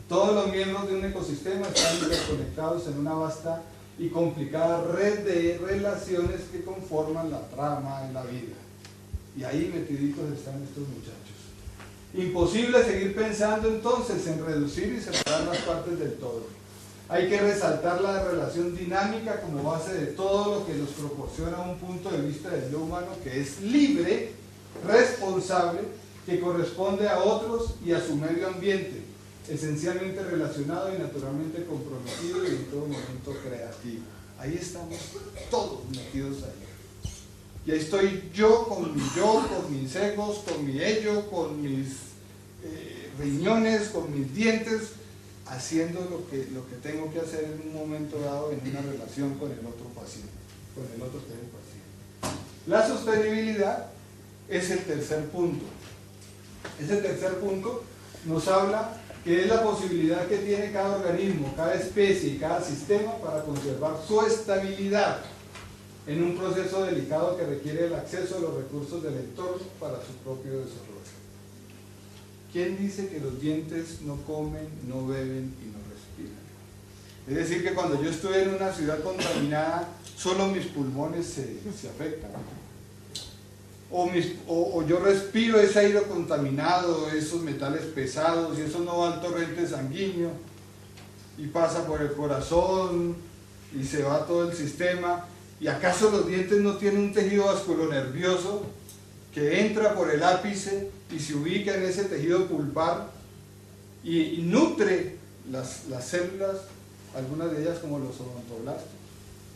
Todos los miembros de un ecosistema están interconectados en una vasta y complicada red de relaciones que conforman la trama de la vida. Y ahí metiditos están estos muchachos. Imposible seguir pensando entonces en reducir y separar las partes del todo. Hay que resaltar la relación dinámica como base de todo lo que nos proporciona un punto de vista del yo humano que es libre, responsable, que corresponde a otros y a su medio ambiente, esencialmente relacionado y naturalmente comprometido y en todo momento creativo. Ahí estamos todos metidos ahí. Y ahí estoy yo, con mis egos, con mi ello, con mis riñones, con mis dientes, haciendo lo que tengo que hacer en un momento dado en una relación con el otro paciente, con el otro que es el paciente. La sostenibilidad es el tercer punto. Ese tercer punto nos habla que es la posibilidad que tiene cada organismo, cada especie y cada sistema para conservar su estabilidad en un proceso delicado que requiere el acceso a los recursos del entorno para su propio desarrollo. ¿Quién dice que los dientes no comen, no beben y no respiran? Es decir, que cuando yo estoy en una ciudad contaminada, solo mis pulmones se afectan. O yo respiro ese aire contaminado, esos metales pesados, y eso no va al torrente sanguíneo, y pasa por el corazón, y se va todo el sistema. ¿Y acaso los dientes no tienen un tejido vasculonervioso que entra por el ápice y se ubica en ese tejido pulpar y nutre las células, algunas de ellas como los odontoblastos?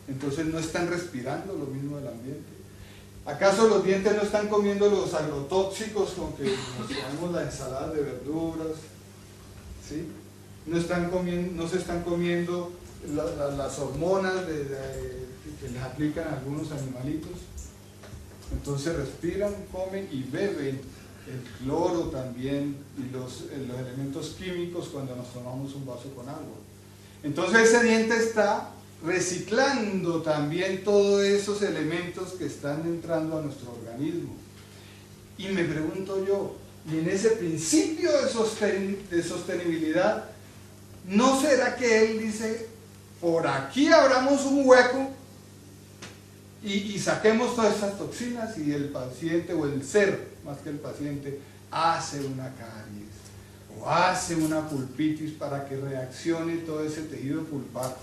Entonces no están respirando lo mismo del ambiente. ¿Acaso los dientes no están comiendo los agrotóxicos con que nos comemos la ensalada de verduras? ¿Sí? No se están comiendo las hormonas que les aplican a algunos animalitos. Entonces respiran, comen y beben el cloro también y los elementos químicos cuando nos tomamos un vaso con agua. Entonces ese diente está reciclando también todos esos elementos que están entrando a nuestro organismo. Y me pregunto yo, y en ese principio de sostenibilidad, ¿no será que él dice, por aquí abramos un hueco y saquemos todas esas toxinas, y el paciente, o el ser, más que el paciente, hace una caries o hace una pulpitis para que reaccione todo ese tejido pulpar?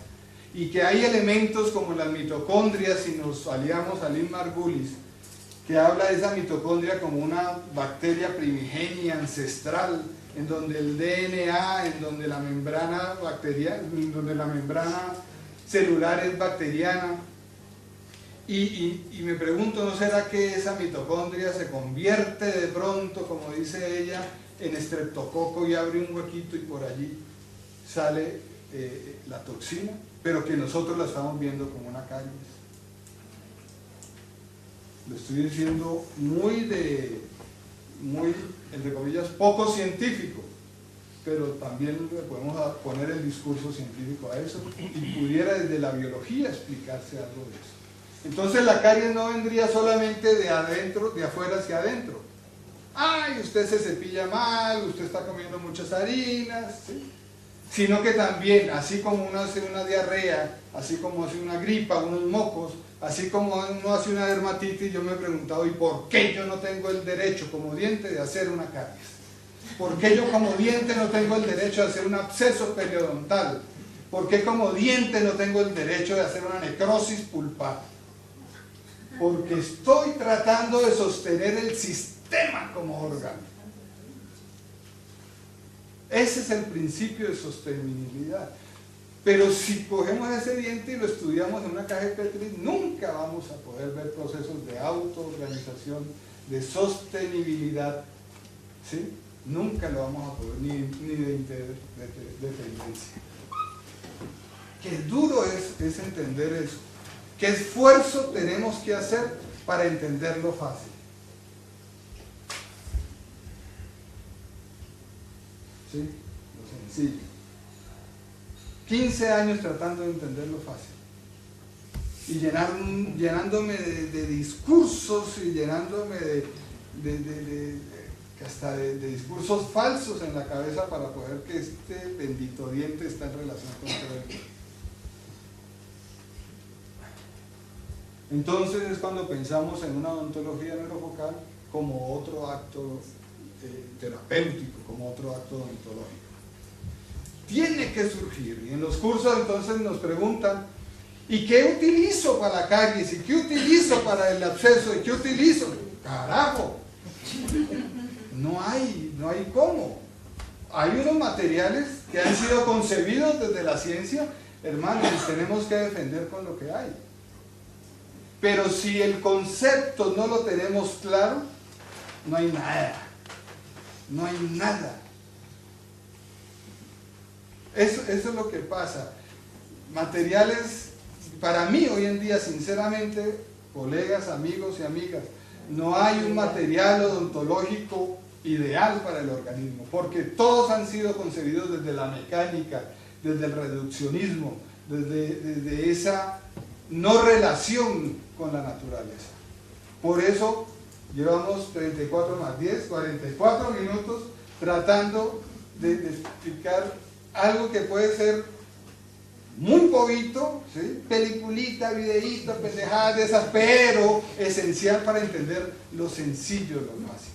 Y que hay elementos como las mitocondrias, si nos aliamos a Lynn Margulis, que habla de esa mitocondria como una bacteria primigenia, ancestral, en donde el DNA, en donde la membrana celular es bacteriana. Y me pregunto, ¿no será que esa mitocondria se convierte de pronto, como dice ella, en estreptococo y abre un huequito y por allí sale la toxina, pero que nosotros la estamos viendo como una caries? Lo estoy diciendo muy, entre comillas, poco científico, pero también le podemos poner el discurso científico a eso, y pudiera desde la biología explicarse algo de eso. Entonces la caries no vendría solamente de adentro, de afuera hacia adentro. Ay, usted se cepilla mal, usted está comiendo muchas harinas, ¿sí? Sino que también, así como uno hace una diarrea, así como hace una gripa, unos mocos, así como uno hace una dermatitis, yo me he preguntado, ¿y por qué yo no tengo el derecho como diente de hacer una caries? ¿Por qué yo como diente no tengo el derecho de hacer un absceso periodontal? ¿Por qué como diente no tengo el derecho de hacer una necrosis pulpar? Porque estoy tratando de sostener el sistema como órgano. Ese es el principio de sostenibilidad. Pero si cogemos ese diente y lo estudiamos en una caja de Petri, nunca vamos a poder ver procesos de autoorganización, de sostenibilidad, ¿sí? Nunca lo vamos a poder, ni de dependencia. Qué duro es entender eso. ¿Qué esfuerzo tenemos que hacer para entenderlo fácil? ¿Sí? Lo sencillo. 15 años tratando de entenderlo fácil. Y llenándome de discursos y llenándome hasta de discursos falsos en la cabeza para poder que este bendito diente está en relación con todo el mundo. Entonces es cuando pensamos en una odontología neurofocal como otro acto terapéutico, como otro acto odontológico. Tiene que surgir, y en los cursos entonces nos preguntan, ¿y qué utilizo para la caries? ¿Y qué utilizo para el absceso? ¿Y qué utilizo? ¡Carajo! No hay cómo. Hay unos materiales que han sido concebidos desde la ciencia, hermanos, tenemos que defender con lo que hay. Pero si el concepto no lo tenemos claro, no hay nada. No hay nada. Eso es lo que pasa. Materiales, para mí hoy en día, sinceramente, colegas, amigos y amigas, no hay un material odontológico ideal para el organismo, porque todos han sido concebidos desde la mecánica, desde el reduccionismo, desde esa no relación con la naturaleza. Por eso llevamos 34 más 10, 44 minutos tratando de explicar algo que puede ser muy poquito, ¿sí? Peliculita, videíto, pendejadas de esas, pero esencial para entender lo sencillo, lo fácil.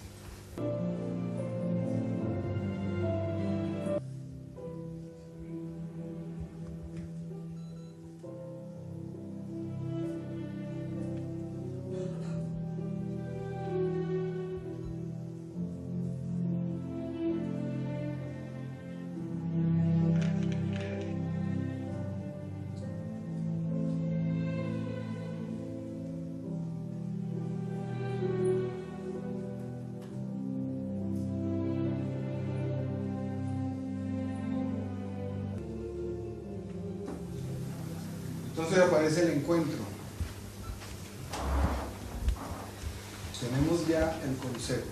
Entonces aparece el encuentro. Tenemos ya el concepto.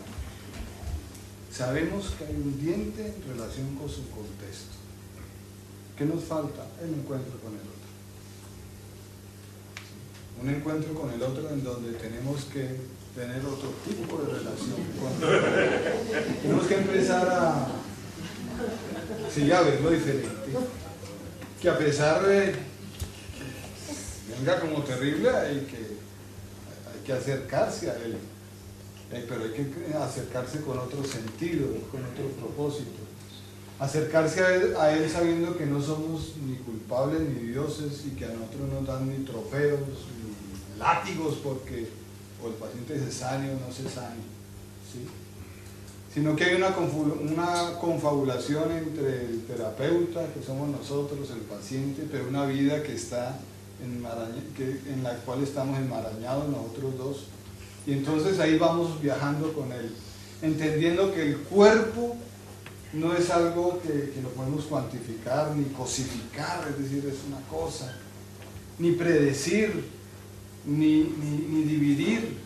Sabemos que hay un diente en relación con su contexto. ¿Qué nos falta? El encuentro con el otro. Un encuentro con el otro en donde tenemos que tener otro tipo de relación con el otro. Tenemos que empezar a verlo diferente. Que a pesar de venga como terrible, hay que acercarse a él, pero hay que acercarse con otro sentido, con otro propósito, acercarse a él sabiendo que no somos ni culpables ni dioses y que a nosotros no nos dan ni trofeos ni látigos porque o el paciente se sane o no se sane, ¿sí? Sino que hay una confabulación entre el terapeuta, que somos nosotros, el paciente, pero una vida que está en la cual estamos enmarañados nosotros dos, y entonces ahí vamos viajando con él, entendiendo que el cuerpo no es algo que lo podemos cuantificar ni cosificar, es decir, es una cosa, ni predecir, ni dividir,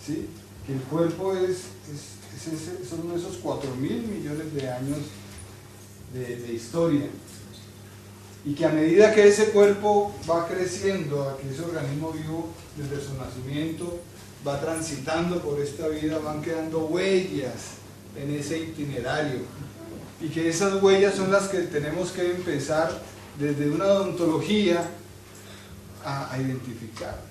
¿sí? Que el cuerpo son esos 4.000 millones de años de historia. Y que a medida que ese cuerpo va creciendo, a que ese organismo vivo desde su nacimiento va transitando por esta vida, van quedando huellas en ese itinerario. Y que esas huellas son las que tenemos que empezar desde una odontología a identificar.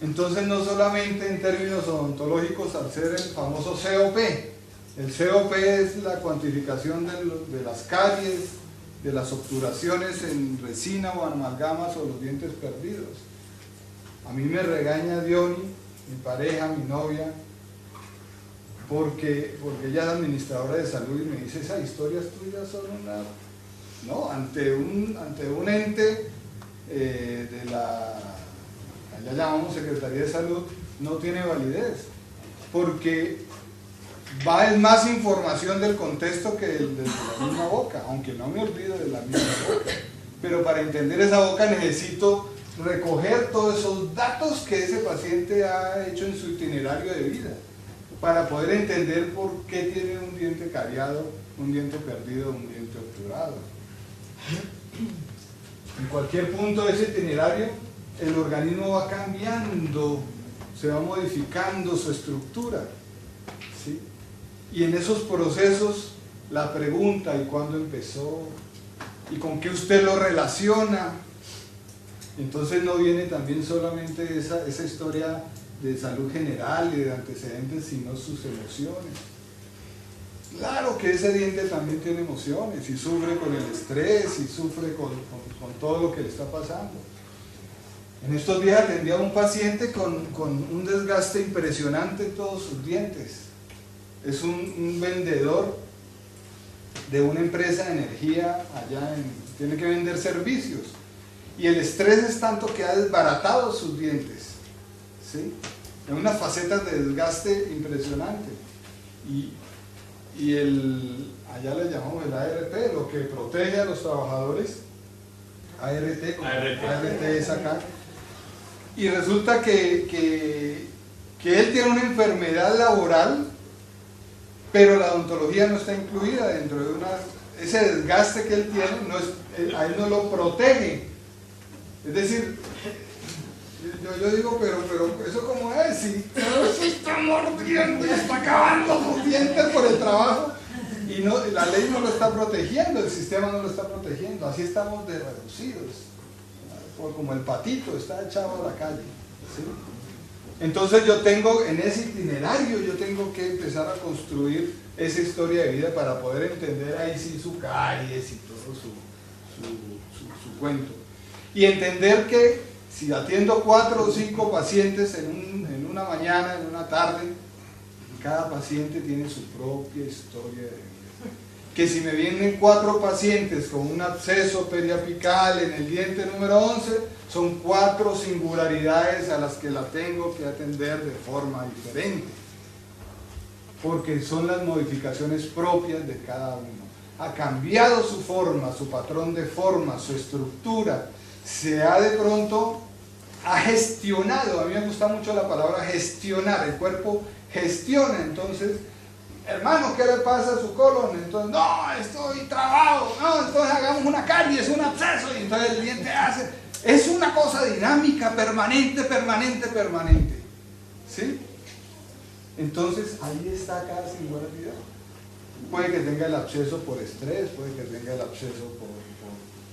Entonces no solamente en términos odontológicos al ser el famoso COP. El COP es la cuantificación de las caries, de las obturaciones en resina o amalgamas o los dientes perdidos. A mí me regaña Diony, mi pareja, mi novia, porque ella es administradora de salud y me dice, esas historias tuyas son una... No, ante un ente de la... allá llamamos Secretaría de Salud, no tiene validez, porque va en más información del contexto que de la misma boca, aunque no me olvido de la misma boca, pero para entender esa boca necesito recoger todos esos datos que ese paciente ha hecho en su itinerario de vida, para poder entender por qué tiene un diente cariado, un diente perdido, un diente obturado. En cualquier punto de ese itinerario, el organismo va cambiando, se va modificando su estructura, ¿sí? Y en esos procesos, la pregunta, ¿y cuándo empezó? ¿Y con qué usted lo relaciona? Entonces no viene también solamente esa historia de salud general y de antecedentes, sino sus emociones. Claro que ese diente también tiene emociones y sufre con el estrés y sufre con todo lo que le está pasando. En estos días atendí a un paciente con un desgaste impresionante en todos sus dientes. Es un vendedor de una empresa de energía tiene que vender servicios. Y el estrés es tanto que ha desbaratado sus dientes, ¿sí? En unas facetas de desgaste impresionante. Allá le llamamos el ART, lo que protege a los trabajadores. ART es acá. Y resulta que él tiene una enfermedad laboral, pero la odontología no está incluida dentro de ese desgaste que él tiene, a él no lo protege. Es decir, yo digo, pero eso como es, si eso está mordiendo y está acabando sus dientes por el trabajo, y la ley no lo está protegiendo, el sistema no lo está protegiendo, así estamos de reducidos, como el patito está echado a la calle, ¿sí? Entonces en ese itinerario yo tengo que empezar a construir esa historia de vida para poder entender ahí sí su caries y todo su cuento. Y entender que si atiendo 4 o 5 pacientes en una mañana, en una tarde, cada paciente tiene su propia historia de vida. Que si me vienen 4 pacientes con un absceso periapical en el diente número 11, son 4 singularidades a las que la tengo que atender de forma diferente. Porque son las modificaciones propias de cada uno. Ha cambiado su forma, su patrón de forma, su estructura. Ha gestionado, a mí me gusta mucho la palabra gestionar, el cuerpo gestiona. Entonces, hermano, ¿qué le pasa a su colon? Entonces, no, estoy trabado, no, entonces hagamos una caries, un absceso, y entonces el diente es una cosa dinámica, permanente, ¿sí? Entonces, ahí está cada singularidad. Puede que tenga el absceso por estrés, puede que tenga el absceso por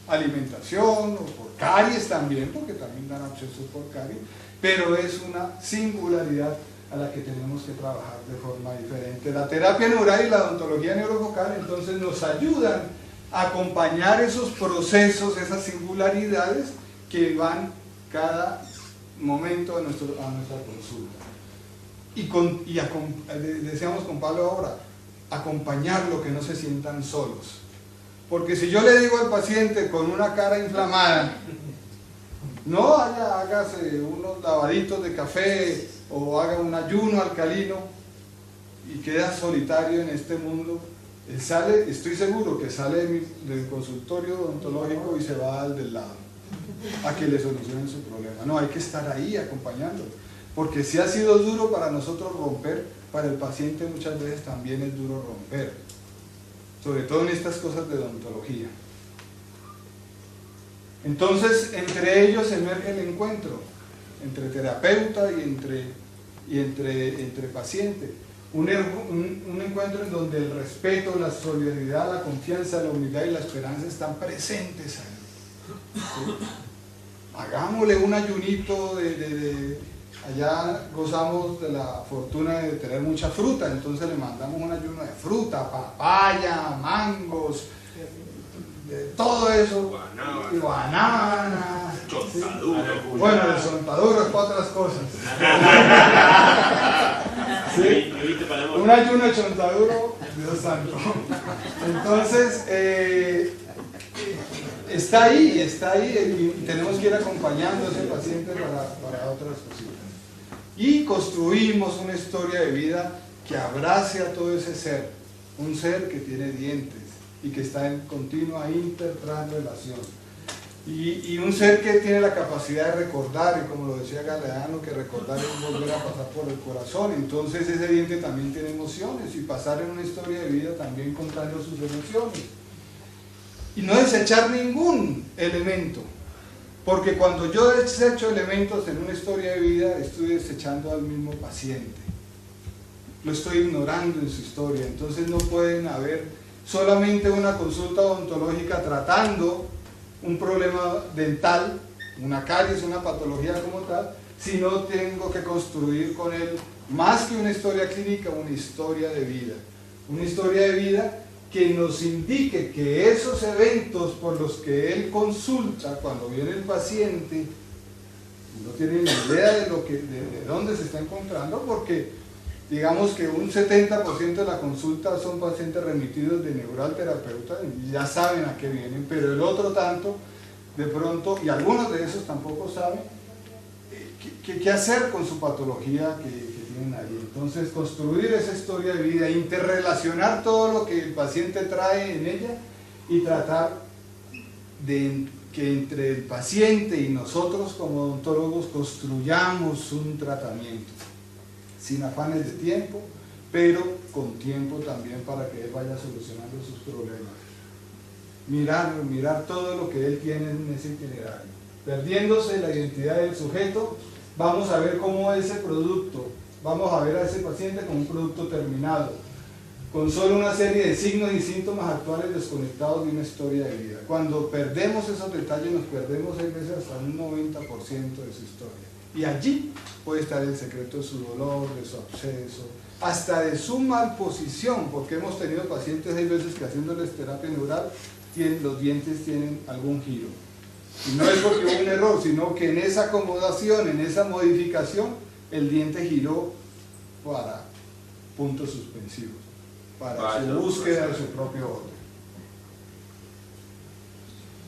alimentación o por caries también, porque también dan abscesos por caries, pero es una singularidad a la que tenemos que trabajar de forma diferente. La terapia neural y la odontología neurofocal entonces nos ayudan a acompañar esos procesos, esas singularidades que van cada momento a nuestra consulta. Decíamos con Pablo ahora, acompañarlo, que no se sientan solos. Porque si yo le digo al paciente con una cara inflamada, no hágase unos lavaditos de café o haga un ayuno alcalino y queda solitario en este mundo, él estoy seguro que sale del consultorio odontológico y se va al del lado a que le solucionen su problema. No, hay que estar ahí acompañándolo, porque si ha sido duro para nosotros romper, para el paciente muchas veces también es duro romper, sobre todo en estas cosas de odontología. Entonces, entre ellos emerge el encuentro, entre terapeuta y entre paciente. Un encuentro en donde el respeto, la solidaridad, la confianza, la humildad y la esperanza están presentes ahí. ¿Sí? Hagámosle un ayunito allá gozamos de la fortuna de tener mucha fruta, entonces le mandamos un ayuno de fruta, papaya, mangos, de todo eso, guanábana, chontaduro. ¿sí? Bueno, el chontaduro es para otras cosas. ¿Sí? Un ayuno de chontaduro, Dios santo. Entonces, está ahí, y tenemos que ir acompañando a ese paciente para otras cositas. Y construimos una historia de vida que abrace a todo ese ser, un ser que tiene dientes y que está en continua interrelación. Y un ser que tiene la capacidad de recordar, y como lo decía Galeano, que recordar es volver a pasar por el corazón. Entonces ese diente también tiene emociones, y pasar en una historia de vida también contando sus emociones. Y no desechar ningún elemento, porque cuando yo desecho elementos en una historia de vida, estoy desechando al mismo paciente, lo estoy ignorando en su historia. Entonces no pueden haber solamente una consulta odontológica tratando un problema dental, una caries, una patología como tal, sino tengo que construir con él, más que una historia clínica, una historia de vida. Una historia de vida que nos indique que esos eventos por los que él consulta, cuando viene el paciente, no tiene ni idea de dónde se está encontrando, porque digamos que un 70% de la consulta son pacientes remitidos de neuralterapeuta y ya saben a qué vienen, pero el otro tanto, de pronto, y algunos de esos tampoco saben qué hacer con su patología que tienen ahí. Entonces, construir esa historia de vida, interrelacionar todo lo que el paciente trae en ella y tratar de que entre el paciente y nosotros como odontólogos construyamos un tratamiento, sin afanes de tiempo, pero con tiempo también para que él vaya solucionando sus problemas. Mirar todo lo que él tiene en ese itinerario. Perdiéndose la identidad del sujeto, vamos a ver cómo ese producto, vamos a ver a ese paciente como un producto terminado, con solo una serie de signos y síntomas actuales desconectados de una historia de vida. Cuando perdemos esos detalles, nos perdemos a veces hasta un 90% de su historia. Y allí puede estar el secreto de su dolor, de su absceso, hasta de su malposición, porque hemos tenido pacientes, hay veces que haciéndoles terapia neural, los dientes tienen algún giro. Y no es porque hubo un error, sino que en esa acomodación, en esa modificación, el diente giró para puntos suspensivos, para su búsqueda de su propio orden.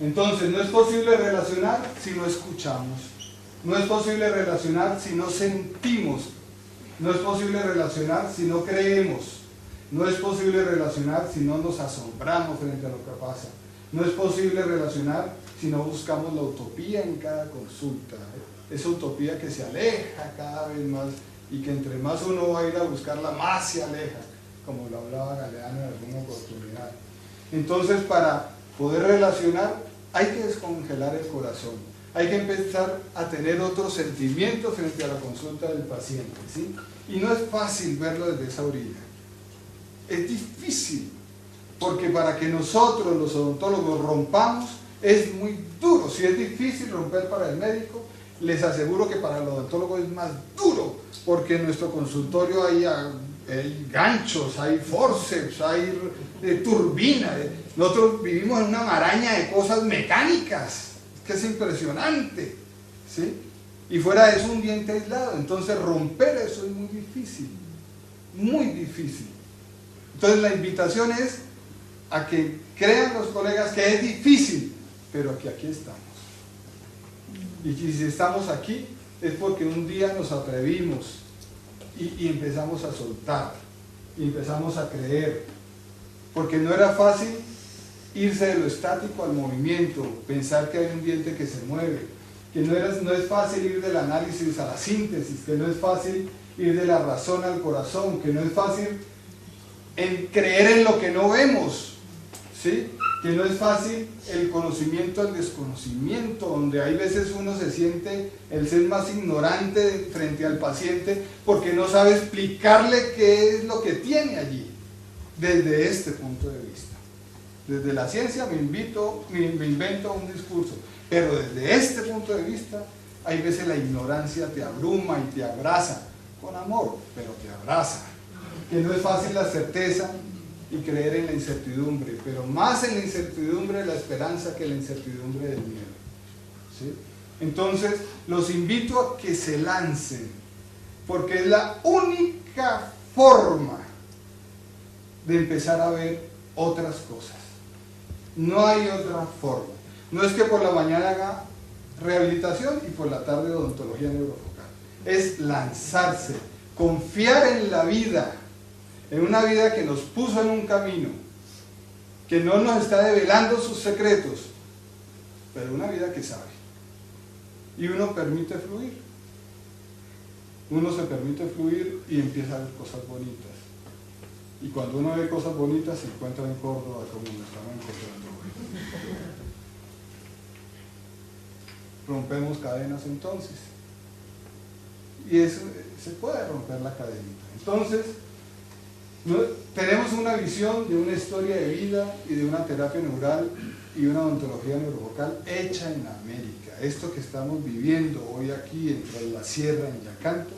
Entonces, no es posible relacionar si no escuchamos. No es posible relacionar si no sentimos. No es posible relacionar si no creemos. No es posible relacionar si no nos asombramos frente a lo que pasa. No es posible relacionar si no buscamos la utopía en cada consulta. Esa utopía que se aleja cada vez más y que entre más uno va a ir a buscarla, más se aleja, como lo hablaba Galeano en alguna oportunidad. Entonces, para poder relacionar, hay que descongelar el corazón. Hay que empezar a tener otros sentimientos frente a la consulta del paciente, ¿sí? Y no es fácil verlo desde esa orilla. Es difícil, porque para que nosotros los odontólogos rompamos es muy duro. Si es difícil romper para el médico, les aseguro que para el odontólogo es más duro, porque en nuestro consultorio hay ganchos, hay forceps, hay turbina. Nosotros vivimos en una maraña de cosas mecánicas, que es impresionante, ¿sí? Y fuera de eso un diente aislado. Entonces romper eso es muy difícil, muy difícil. Entonces la invitación es a que crean los colegas que es difícil, pero que aquí estamos. Y que si estamos aquí es porque un día nos atrevimos y empezamos a soltar, y empezamos a creer, porque no era fácil irse de lo estático al movimiento, pensar que hay un diente que se mueve, que no es fácil ir del análisis a la síntesis, que no es fácil ir de la razón al corazón, que no es fácil creer en lo que no vemos, ¿sí? Que no es fácil el conocimiento al desconocimiento, donde hay veces uno se siente el ser más ignorante frente al paciente porque no sabe explicarle qué es lo que tiene allí, desde este punto de vista. Desde la ciencia me invento un discurso, pero desde este punto de vista, hay veces la ignorancia te abruma y te abraza, con amor, pero te abraza. Que no es fácil la certeza y creer en la incertidumbre, pero más en la incertidumbre de la esperanza que en la incertidumbre del miedo, ¿sí? Entonces, los invito a que se lancen, porque es la única forma de empezar a ver otras cosas. No hay otra forma. No es que por la mañana haga rehabilitación y por la tarde odontología neurofocal. Es lanzarse, confiar en la vida, en una vida que nos puso en un camino, que no nos está develando sus secretos, pero una vida que sabe. Y uno permite fluir. Uno se permite fluir y empieza a ver cosas bonitas. Y cuando uno ve cosas bonitas se encuentra en Córdoba como nos estamos encontrando hoy. Rompemos cadenas entonces. Y eso, se puede romper la cadenita. Entonces, tenemos una visión de una historia de vida y de una terapia neural y una ontología neurovocal hecha en América. Esto que estamos viviendo hoy aquí entre la sierra en Yacanto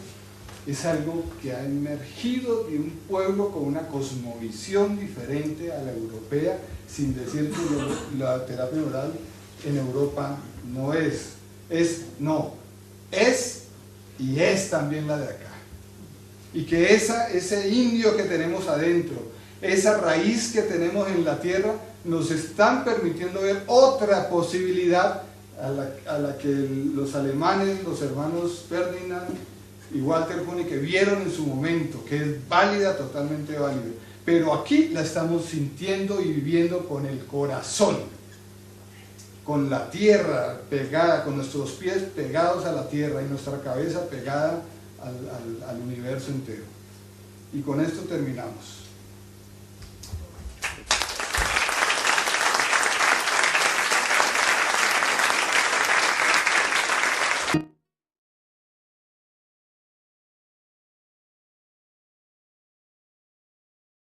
es algo que ha emergido de un pueblo con una cosmovisión diferente a la europea, sin decir que la terapia neural en Europa no es. Es y es también la de acá. Y que ese indio que tenemos adentro, esa raíz que tenemos en la tierra, nos están permitiendo ver otra posibilidad a la que los alemanes, los hermanos Ferdinand y Walter Hönicke vieron en su momento, que es válida, totalmente válida. Pero aquí la estamos sintiendo y viviendo con el corazón, con la tierra pegada, con nuestros pies pegados a la tierra y nuestra cabeza pegada al universo entero. Y con esto terminamos.